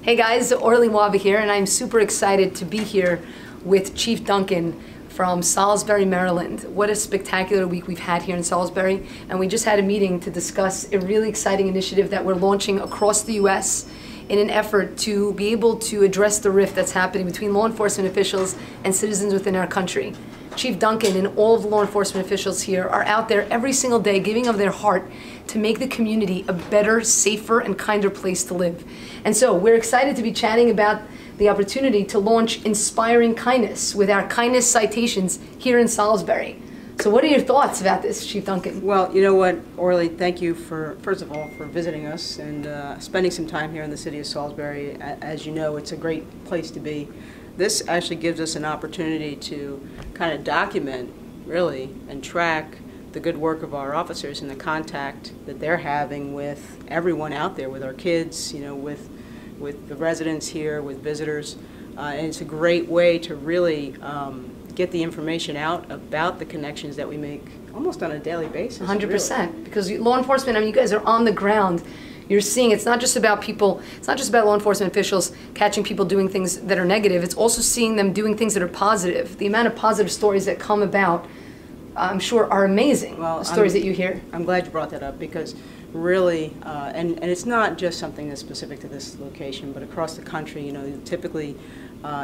Hey guys, Orly Waba here, and I'm super excited to be here with Chief Duncan from Salisbury, Maryland. What a spectacular week we've had here in Salisbury, and we just had a meeting to discuss a really exciting initiative that we're launching across the U.S. in an effort to be able to address the rift that's happening between law enforcement officials and citizens within our country. Chief Duncan and all of the law enforcement officials here are out there every single day giving of their heart to make the community a better, safer, and kinder place to live. And so we're excited to be chatting about the opportunity to launch Inspiring Kindness with our kindness citations here in Salisbury. So what are your thoughts about this, Chief Duncan? Well, you know what, Orly, thank you for, first of all, for visiting us and spending some time here in the city of Salisbury. As you know, it's a great place to be. This actually gives us an opportunity to kind of document, really, and track the good work of our officers and the contact that they're having with everyone out there, with our kids, you know, with the residents here, with visitors. And it's a great way to really get the information out about the connections that we make almost on a daily basis. 100%, really. because law enforcement, I mean, you guys are on the ground. You're seeing it's not just about people, it's not just about law enforcement officials catching people doing things that are negative, it's also seeing them doing things that are positive. The amount of positive stories that come about, I'm sure, are amazing, well, the stories that you hear. I'm glad you brought that up, because really, and it's not just something that's specific to this location, but across the country, you know, typically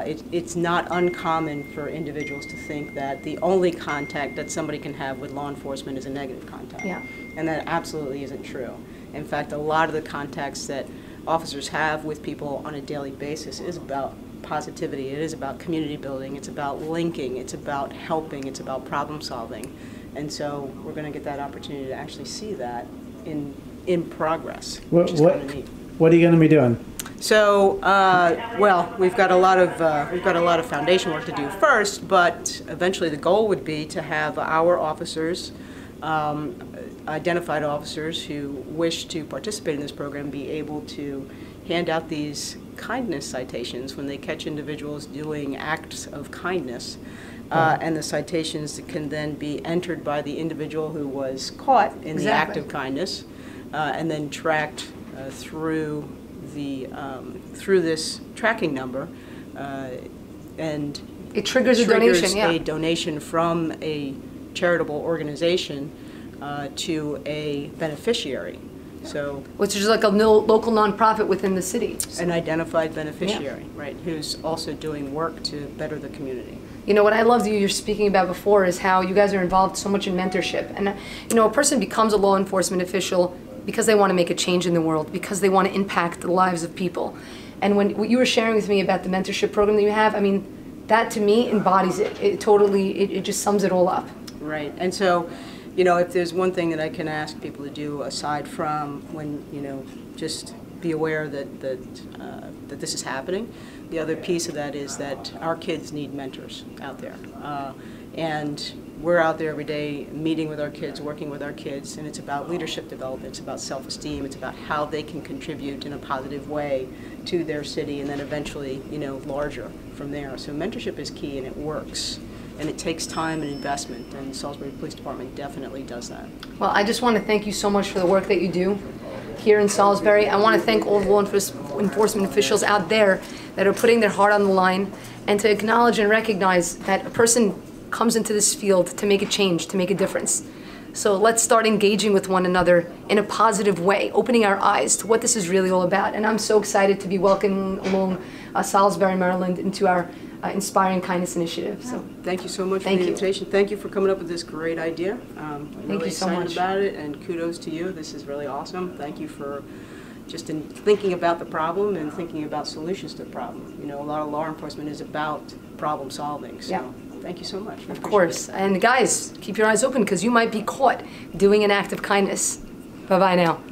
it's not uncommon for individuals to think that the only contact that somebody can have with law enforcement is a negative contact. Yeah. And that absolutely isn't true. In fact, a lot of the contacts that officers have with people on a daily basis is about positivity. It is about community building. It's about linking. It's about helping. It's about problem solving. And so we're going to get that opportunity to actually see that in progress, which is kind of neat. What are you going to be doing? So, well, we've got a lot of foundation work to do first, but eventually the goal would be to have our officers, identified officers who wish to participate in this program, be able to hand out these kindness citations when they catch individuals doing acts of kindness. And the citations can then be entered by the individual who was caught in the act of kindness, and then tracked through this tracking number, and It triggers a donation, yeah. A donation from a charitable organization to a beneficiary. So, which is like a local nonprofit within the city. An identified beneficiary, right, who's also doing work to better the community. You know, what I loved you're speaking about before is how you guys are involved so much in mentorship. And, you know, a person becomes a law enforcement official because they want to make a change in the world, because they want to impact the lives of people. And what you were sharing with me about the mentorship program that you have, I mean, that to me embodies it. It totally, it just sums it all up. Right. And so, you know, if there's one thing that I can ask people to do aside from when, you know, just be aware that this is happening, the other piece of that is that our kids need mentors out there. And we're out there every day meeting with our kids, working with our kids, and it's about leadership development, it's about self-esteem, it's about how they can contribute in a positive way to their city, and then eventually, you know, larger from there. So mentorship is key, and it works. And it takes time and investment, and the Salisbury Police Department definitely does that. Well, I just want to thank you so much for the work that you do here in Salisbury. I want to thank all the law enforcement officials out there that are putting their heart on the line, and to acknowledge and recognize that a person comes into this field to make a change, to make a difference. So let's start engaging with one another in a positive way, opening our eyes to what this is really all about. And I'm so excited to be welcoming along Salisbury, Maryland into our Inspiring Kindness initiative. So thank you so much for the invitation. Thank you for coming up with this great idea. I'm really excited about it, and kudos to you. This is really awesome. Thank you for just in thinking about the problem and thinking about solutions to the problem. You know, a lot of law enforcement is about problem solving. So yeah. Thank you so much. Of course. And guys, keep your eyes open, because you might be caught doing an act of kindness. Bye-bye now.